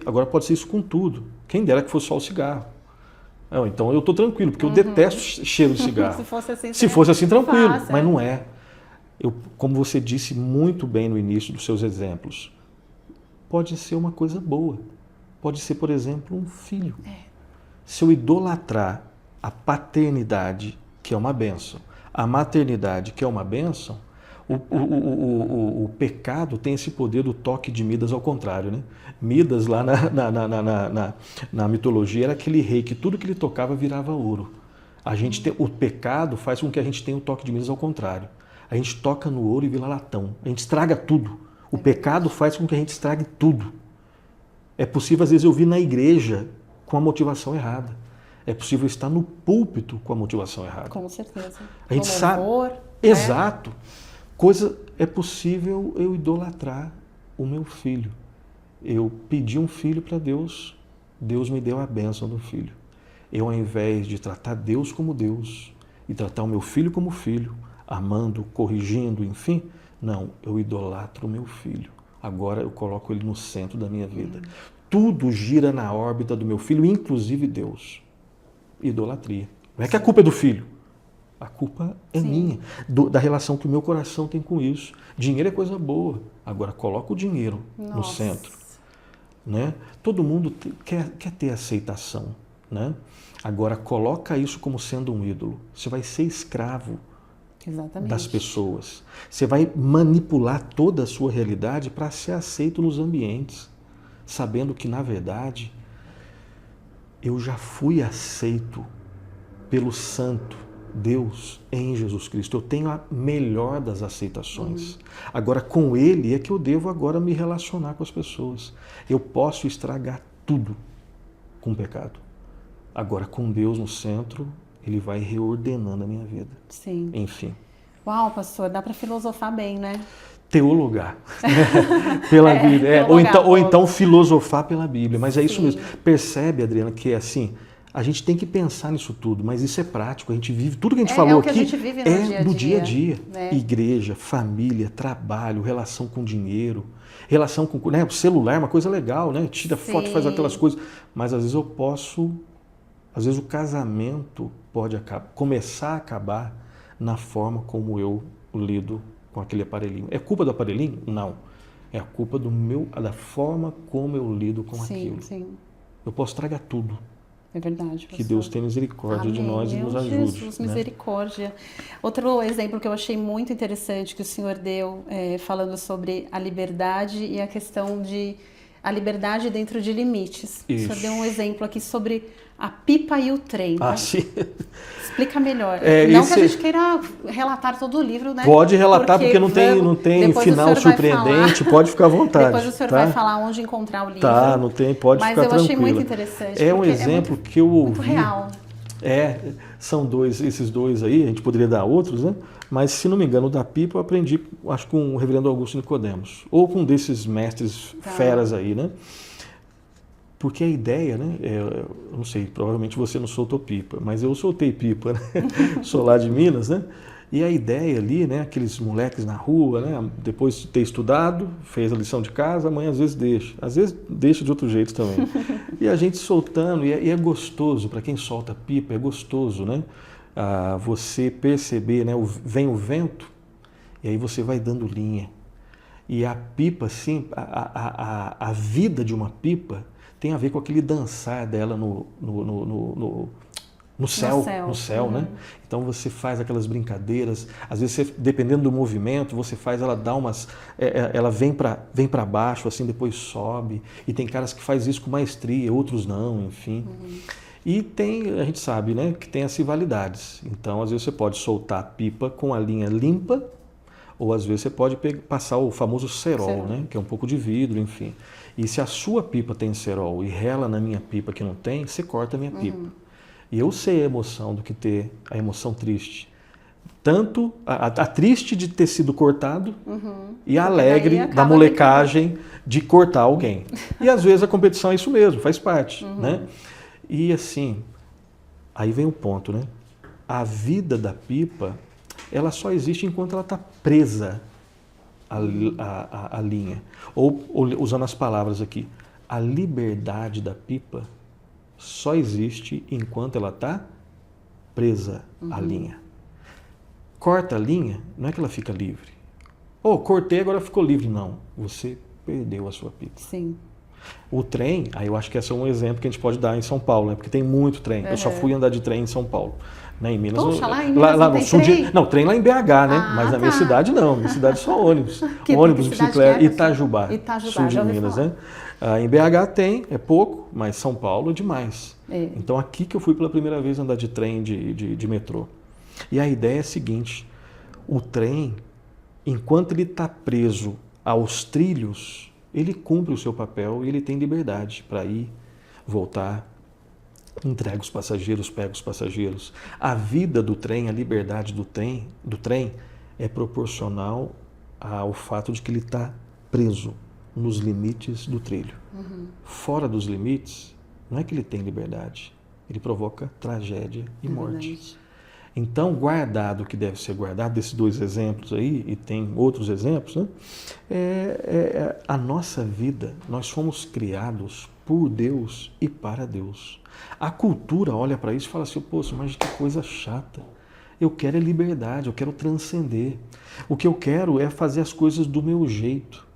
Agora pode ser isso com tudo. Quem dera que fosse só o cigarro. Não, então eu estou tranquilo, porque eu detesto cheiro de cigarro. Se fosse assim, tranquilo, mas não é. Como você disse muito bem no início dos seus exemplos, pode ser uma coisa boa. Pode ser, por exemplo, um filho. Se eu idolatrar a paternidade, que é uma bênção, a maternidade, que é uma bênção, o pecado tem esse poder do toque de Midas ao contrário, né? Midas, lá na mitologia, era aquele rei que tudo que ele tocava virava ouro. O pecado faz com que a gente tenha o toque de Midas ao contrário. A gente toca no ouro e vira latão. A gente estraga tudo. O pecado faz com que a gente estrague tudo. É possível, às vezes, eu vir na igreja com a motivação errada. É possível estar no púlpito com a motivação errada. Com certeza. A gente sabe. Exato. É possível eu idolatrar o meu filho. Eu pedi um filho para Deus, Deus me deu a bênção do filho. Eu, ao invés de tratar Deus como Deus e tratar o meu filho como filho, amando, corrigindo, enfim, não, eu idolatro o meu filho. Agora eu coloco ele no centro da minha vida. Tudo gira na órbita do meu filho, inclusive Deus. Idolatria. Não é que a culpa é do filho. A culpa é minha, da relação que o meu coração tem com isso. Dinheiro é coisa boa. Agora, coloca o dinheiro no centro. Né? Todo mundo quer ter aceitação. Né? Agora, coloca isso como sendo um ídolo. Você vai ser escravo das pessoas. Você vai manipular toda a sua realidade para ser aceito nos ambientes, sabendo que, na verdade, eu já fui aceito pelo Santo Deus em Jesus Cristo. Eu tenho a melhor das aceitações. Agora, com Ele é que eu devo agora me relacionar com as pessoas. Eu posso estragar tudo com o pecado. Agora, com Deus no centro, Ele vai reordenando a minha vida. Sim. Enfim. Uau, pastor, dá para filosofar bem, né? Teologar pela Bíblia. Ou então filosofar pela Bíblia. Mas é isso mesmo. Percebe, Adriana, que é assim, A gente tem que pensar nisso tudo, mas isso é prático. A gente vive, tudo que a gente falou aqui a gente vive no dia a dia. Né? Igreja, família, trabalho, relação com dinheiro, relação com, né, o celular é uma coisa legal, né? Tira foto, faz aquelas coisas. Mas às vezes às vezes o casamento pode começar a acabar na forma como eu lido com aquele aparelhinho. É culpa do aparelhinho? Não. É a culpa da forma como eu lido com aquilo. Sim. Eu posso estragar tudo. É verdade. Que Deus tenha misericórdia de nós e nos ajude. Jesus, misericórdia. Outro exemplo que eu achei muito interessante que o Senhor deu, falando sobre a liberdade e a questão de a liberdade dentro de limites. Isso. O Senhor deu um exemplo aqui sobre a pipa e o trem. Sim. Explica melhor. Não que a gente queira relatar todo o livro, né? Pode relatar, porque não tem final surpreendente, pode ficar à vontade. Depois o senhor vai falar onde encontrar o livro. Não tem, pode ficar tranquilo. Mas eu achei muito interessante. É um exemplo que eu ouvi. Muito real. São esses dois aí, a gente poderia dar outros, né? Mas, se não me engano, o da pipa eu aprendi, acho, com o reverendo Augusto Nicodemos, ou com um desses mestres feras aí, né? Porque a ideia, né? Eu não sei, provavelmente você não soltou pipa, mas eu soltei pipa, né? Sou lá de Minas, né? E a ideia ali, né? Aqueles moleques na rua, né? Depois de ter estudado, fez a lição de casa, amanhã às vezes deixa de outro jeito também. E a gente soltando, e é gostoso, para quem solta pipa, é gostoso, né? Você perceber, né? Vem o vento, e aí você vai dando linha. E a pipa, assim, a vida de uma pipa tem a ver com aquele dançar dela no céu, né? Então você faz aquelas brincadeiras, às vezes dependendo do movimento, você faz ela dar ela vem para baixo, assim, depois sobe, e tem caras que faz isso com maestria, outros não, enfim. E a gente sabe, né, que tem as rivalidades. Então, às vezes você pode soltar a pipa com a linha limpa, ou às vezes você pode passar o famoso cerol, né, que é um pouco de vidro, enfim. E se a sua pipa tem cerol e rela na minha pipa que não tem, você corta a minha pipa. E eu sei a emoção do que ter a emoção triste. Tanto a triste de ter sido cortado e a alegre da molecagem de cortar alguém. E às vezes a competição é isso mesmo, faz parte, né? E assim, aí vem o ponto, né? A vida da pipa, ela só existe enquanto ela está presa à linha. Ou usando as palavras aqui, a liberdade da pipa só existe enquanto ela está presa à linha. Corta a linha, não é que ela fica livre. Cortei, agora ficou livre. Não, você perdeu a sua pipa. Sim. O trem, aí eu acho que esse é um exemplo que a gente pode dar em São Paulo, né? Porque tem muito trem. Eu só fui andar de trem em São Paulo. Né? Em Minas, Poxa, lá em Minas não tem trem? Não, trem lá em BH, né? Mas na minha cidade não. Minha cidade só ônibus. Ônibus, bicicleta, Itajubá, sul de Minas, né? Em BH tem, é pouco, mas São Paulo é demais. Então aqui que eu fui pela primeira vez andar de trem, de metrô. E a ideia é a seguinte, o trem, enquanto ele está preso aos trilhos, ele cumpre o seu papel e ele tem liberdade para ir, voltar, entrega os passageiros, pega os passageiros. A vida do trem, a liberdade do trem é proporcional ao fato de que ele está preso nos limites do trilho. Fora dos limites, não é que ele tem liberdade, ele provoca tragédia e morte. Então, guardado o que deve ser guardado, desses dois exemplos aí, e tem outros exemplos, né? A nossa vida, nós fomos criados por Deus e para Deus. A cultura olha para isso e fala assim, poxa, mas que coisa chata. Eu quero liberdade, eu quero transcender. O que eu quero é fazer as coisas do meu jeito.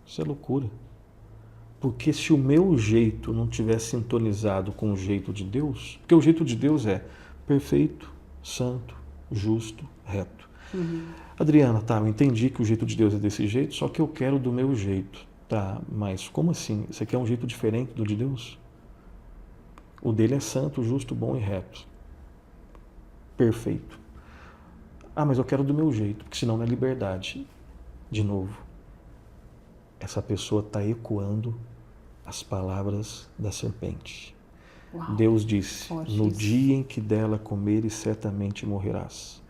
Isso é loucura. Porque se o meu jeito não estiver sintonizado com o jeito de Deus, porque o jeito de Deus é perfeito, santo, justo, reto. Adriana, eu entendi que o jeito de Deus é desse jeito, só que eu quero do meu jeito. Tá, mas como assim? Você quer um jeito diferente do de Deus? O dele é santo, justo, bom e reto. Perfeito. Mas eu quero do meu jeito, porque senão não é liberdade. De novo, essa pessoa está ecoando as palavras da serpente. Uau, Deus disse, no dia em que dela comeres, certamente morrerás.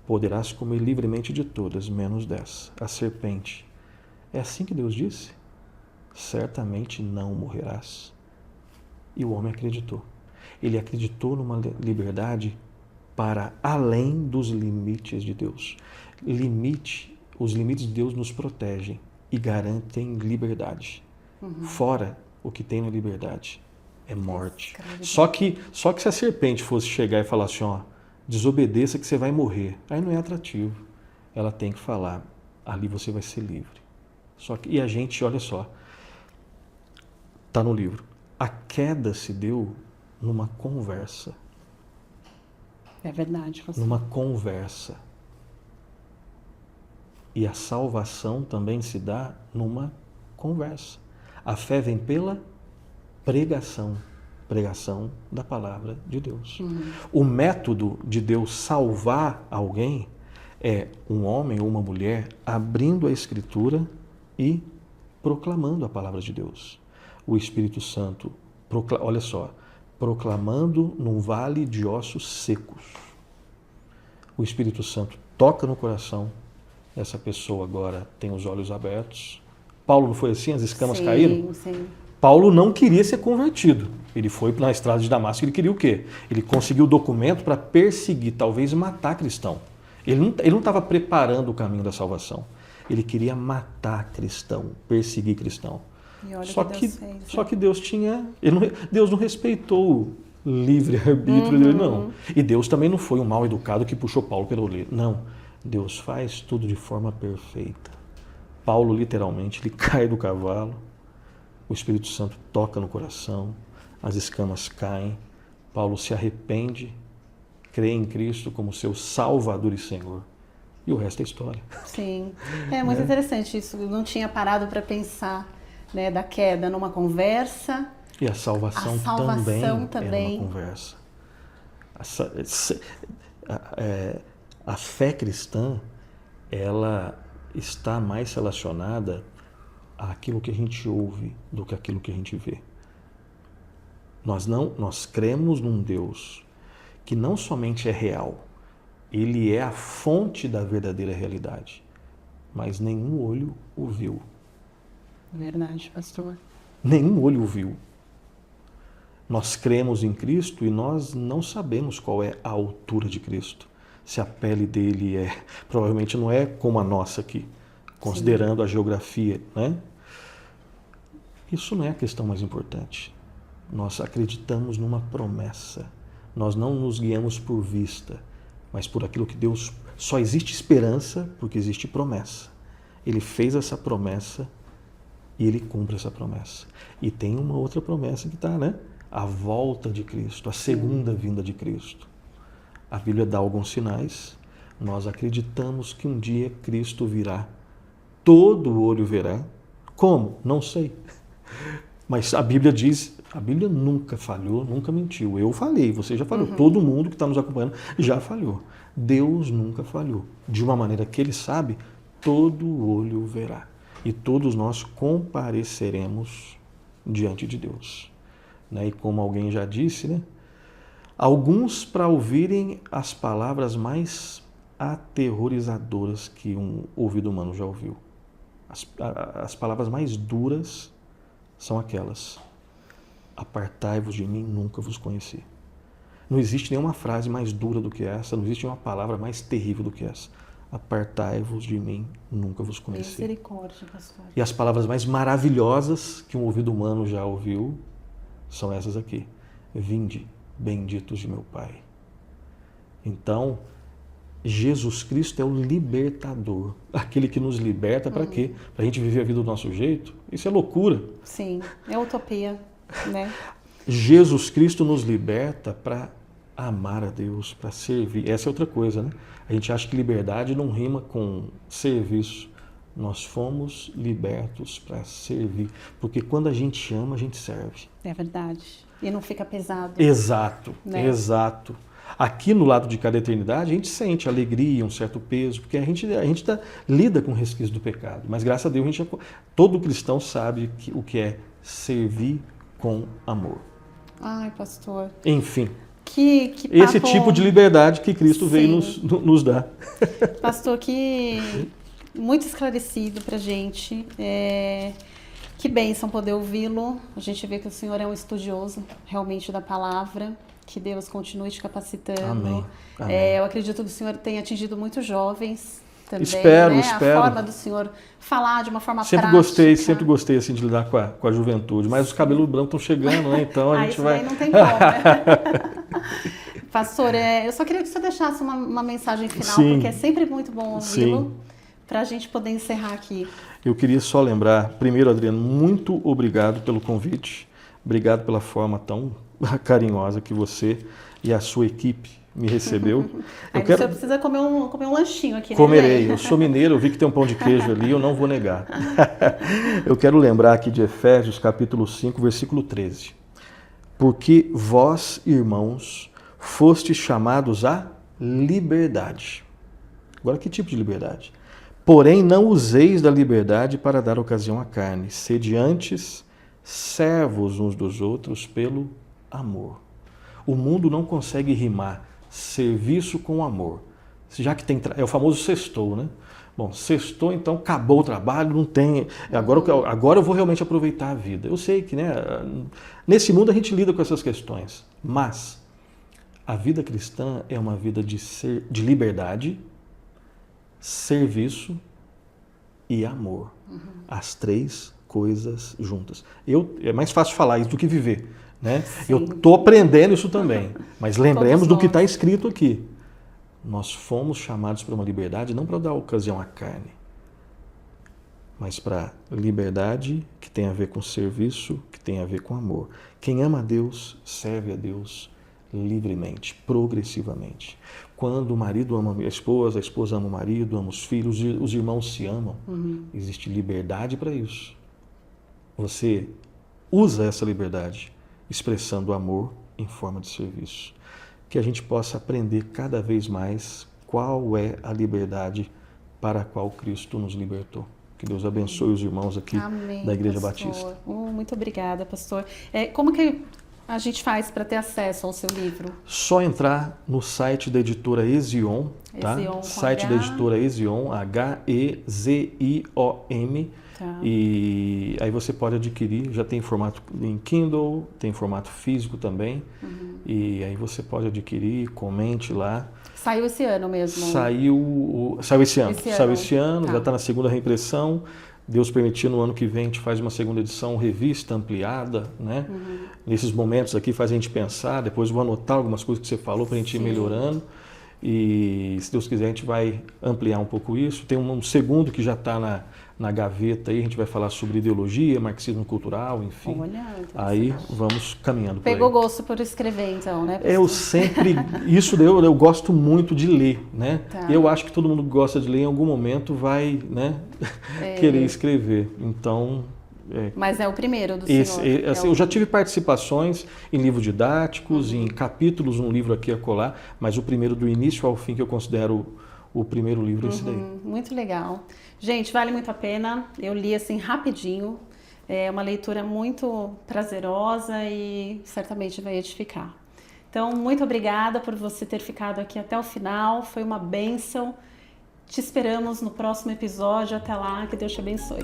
Poderás comer livremente de todas, menos dessa. A serpente. É assim que Deus disse? Certamente não morrerás. E o homem acreditou. Ele acreditou numa liberdade para além dos limites de Deus. Os limites de Deus nos protegem e garantem liberdade. Fora o que tem na liberdade é morte. Só que se a serpente fosse chegar e falar assim, ó, desobedeça que você vai morrer, aí não é atrativo. Ela tem que falar, ali você vai ser livre. E a gente, olha só, está no livro, a queda se deu numa conversa. É verdade. Numa conversa. E a salvação também se dá numa conversa. A fé vem pela pregação da palavra de Deus. O método de Deus salvar alguém é um homem ou uma mulher abrindo a Escritura e proclamando a palavra de Deus. O Espírito Santo, olha só, proclamando num vale de ossos secos. O Espírito Santo toca no coração, essa pessoa agora tem os olhos abertos. Paulo não foi assim? As escamas caíram? Sim. Paulo não queria ser convertido. Ele foi na estrada de Damasco, ele queria o quê? Ele conseguiu o documento para perseguir, talvez matar cristão. Ele não estava preparando o caminho da salvação. Ele queria matar cristão, perseguir cristão. Só que Deus Deus não respeitou o livre-arbítrio dele, não. E Deus também não foi um mal educado que puxou Paulo pelo orelha. Não. Deus faz tudo de forma perfeita. Paulo, literalmente, ele cai do cavalo, o Espírito Santo toca no coração, as escamas caem, Paulo se arrepende, crê em Cristo como seu Salvador e Senhor. E o resto é história. Sim. É muito interessante isso. Eu não tinha parado para pensar, né, da queda numa conversa. E a salvação também é uma conversa. A fé cristã, ela está mais relacionada àquilo que a gente ouve do que àquilo que a gente vê. Nós cremos num Deus que não somente é real, ele é a fonte da verdadeira realidade, mas nenhum olho o viu. Verdade, pastor. Nenhum olho o viu. Nós cremos em Cristo e nós não sabemos qual é a altura de Cristo. Se a pele dele provavelmente não é como a nossa aqui, considerando a geografia, né? Isso não é a questão mais importante. Nós acreditamos numa promessa. Nós não nos guiamos por vista, mas por aquilo que Deus... Só existe esperança porque existe promessa. Ele fez essa promessa e ele cumpre essa promessa. E tem uma outra promessa que está, né? A volta de Cristo, a segunda vinda de Cristo. A Bíblia dá alguns sinais. Nós acreditamos que um dia Cristo virá. Todo olho verá. Como? Não sei. Mas a Bíblia diz, a Bíblia nunca falhou, nunca mentiu. Eu falei, você já falhou. Todo mundo que está nos acompanhando já falhou. Deus nunca falhou. De uma maneira que Ele sabe, todo olho verá. E todos nós compareceremos diante de Deus. Né? E como alguém já disse, né? Alguns para ouvirem as palavras mais aterrorizadoras que um ouvido humano já ouviu. As palavras mais duras são aquelas: apartai-vos de mim, nunca vos conheci. Não existe nenhuma frase mais dura do que essa, não existe uma palavra mais terrível do que essa. Apartai-vos de mim, nunca vos conheci. Misericórdia, pastor. E as palavras mais maravilhosas que um ouvido humano já ouviu são essas aqui: vinde, benditos de meu Pai. Então, Jesus Cristo é o libertador, aquele que nos liberta para quê? Para a gente viver a vida do nosso jeito? Isso é loucura. Sim, é utopia, né? Jesus Cristo nos liberta para amar a Deus, para servir. Essa é outra coisa, né? A gente acha que liberdade não rima com serviço. Nós fomos libertos para servir, porque quando a gente ama, a gente serve. É verdade. E não fica pesado. Exato, né? Exato. Aqui no lado de cada eternidade, a gente sente alegria, um certo peso, porque a gente lida com o resquício do pecado. Mas graças a Deus, todo cristão sabe o que é servir com amor. Ai, pastor. Enfim. Que esse tipo de liberdade que Cristo veio nos dar. Pastor, que muito esclarecido pra gente. Que bênção poder ouvi-lo. A gente vê que o senhor é um estudioso realmente da palavra. Que Deus continue te capacitando. Amém. Amém. Eu acredito que o senhor tenha atingido muitos jovens também. Espero, né? espero. A forma do senhor falar de uma forma Sempre prática. sempre gostei assim, de lidar com a juventude. Mas os cabelos brancos estão chegando, né? Então a gente isso vai... aí não tem como, né? Pastor, eu só queria que você deixasse uma mensagem final, Sim. porque é sempre muito bom ouvi-lo, para a gente poder encerrar aqui. Eu queria só lembrar, primeiro, Adriano, muito obrigado pelo convite. Obrigado pela forma tão carinhosa que você e a sua equipe me recebeu. Aí você precisa comer um lanchinho aqui, né? Comerei. Eu sou mineiro, eu vi que tem um pão de queijo ali, eu não vou negar. Eu quero lembrar aqui de Efésios, capítulo 5, versículo 13. Porque vós, irmãos, fostes chamados à liberdade. Agora, que tipo de liberdade? Porém, não useis da liberdade para dar ocasião à carne. Sede antes servos uns dos outros pelo amor. O mundo não consegue rimar serviço com amor. Já que tem... É o famoso sextou, né? Bom, sextou, então acabou o trabalho, não tem... Agora eu vou realmente aproveitar a vida. Eu sei que, né? Nesse mundo a gente lida com essas questões. Mas a vida cristã é uma vida de liberdade, serviço e amor. As três coisas juntas. É mais fácil falar isso do que viver, né? Eu estou aprendendo isso também, mas lembremos do que está escrito aqui. Nós fomos chamados para uma liberdade não para dar ocasião à carne, mas para liberdade que tem a ver com serviço, que tem a ver com amor. Quem ama a Deus, serve a Deus livremente, progressivamente. Quando o marido ama a esposa ama o marido, ama os filhos, os irmãos se amam, existe liberdade para isso. Você usa essa liberdade expressando amor em forma de serviço. Que a gente possa aprender cada vez mais qual é a liberdade para a qual Cristo nos libertou. Que Deus abençoe os irmãos aqui da Igreja Batista. Muito obrigada, pastor. Como que a gente faz para ter acesso ao seu livro? Só entrar no site da editora Ezion, tá? Site da editora Ezion, H-E-Z-I-O-M. Tá. E aí você pode adquirir, já tem formato em Kindle, tem formato físico também. E aí você pode adquirir, comente lá. Saiu esse ano mesmo? Saiu esse ano. Saiu esse ano, tá. Já está na segunda reimpressão. Deus permitir, no ano que vem a gente faz uma segunda edição revista, ampliada, né? Nesses momentos aqui faz a gente pensar, depois vou anotar algumas coisas que você falou para a gente ir melhorando. E se Deus quiser a gente vai ampliar um pouco isso. Tem um segundo que já está na gaveta aí, a gente vai falar sobre ideologia, marxismo cultural, enfim. Olha, aí vamos caminhando por aí. Pegou gosto por escrever então, né? Eu sempre, eu gosto muito de ler, né? Tá. Eu acho que todo mundo que gosta de ler em algum momento vai, né, querer escrever. Então... Mas é o primeiro do senhor? Eu já tive participações em livros didáticos, em capítulos, um livro aqui a colar, mas o primeiro do início ao fim que eu considero o primeiro livro é esse daí. Muito legal. Gente, vale muito a pena. Eu li assim rapidinho. É uma leitura muito prazerosa e certamente vai edificar. Então, muito obrigada por você ter ficado aqui até o final. Foi uma bênção. Te esperamos no próximo episódio. Até lá, que Deus te abençoe.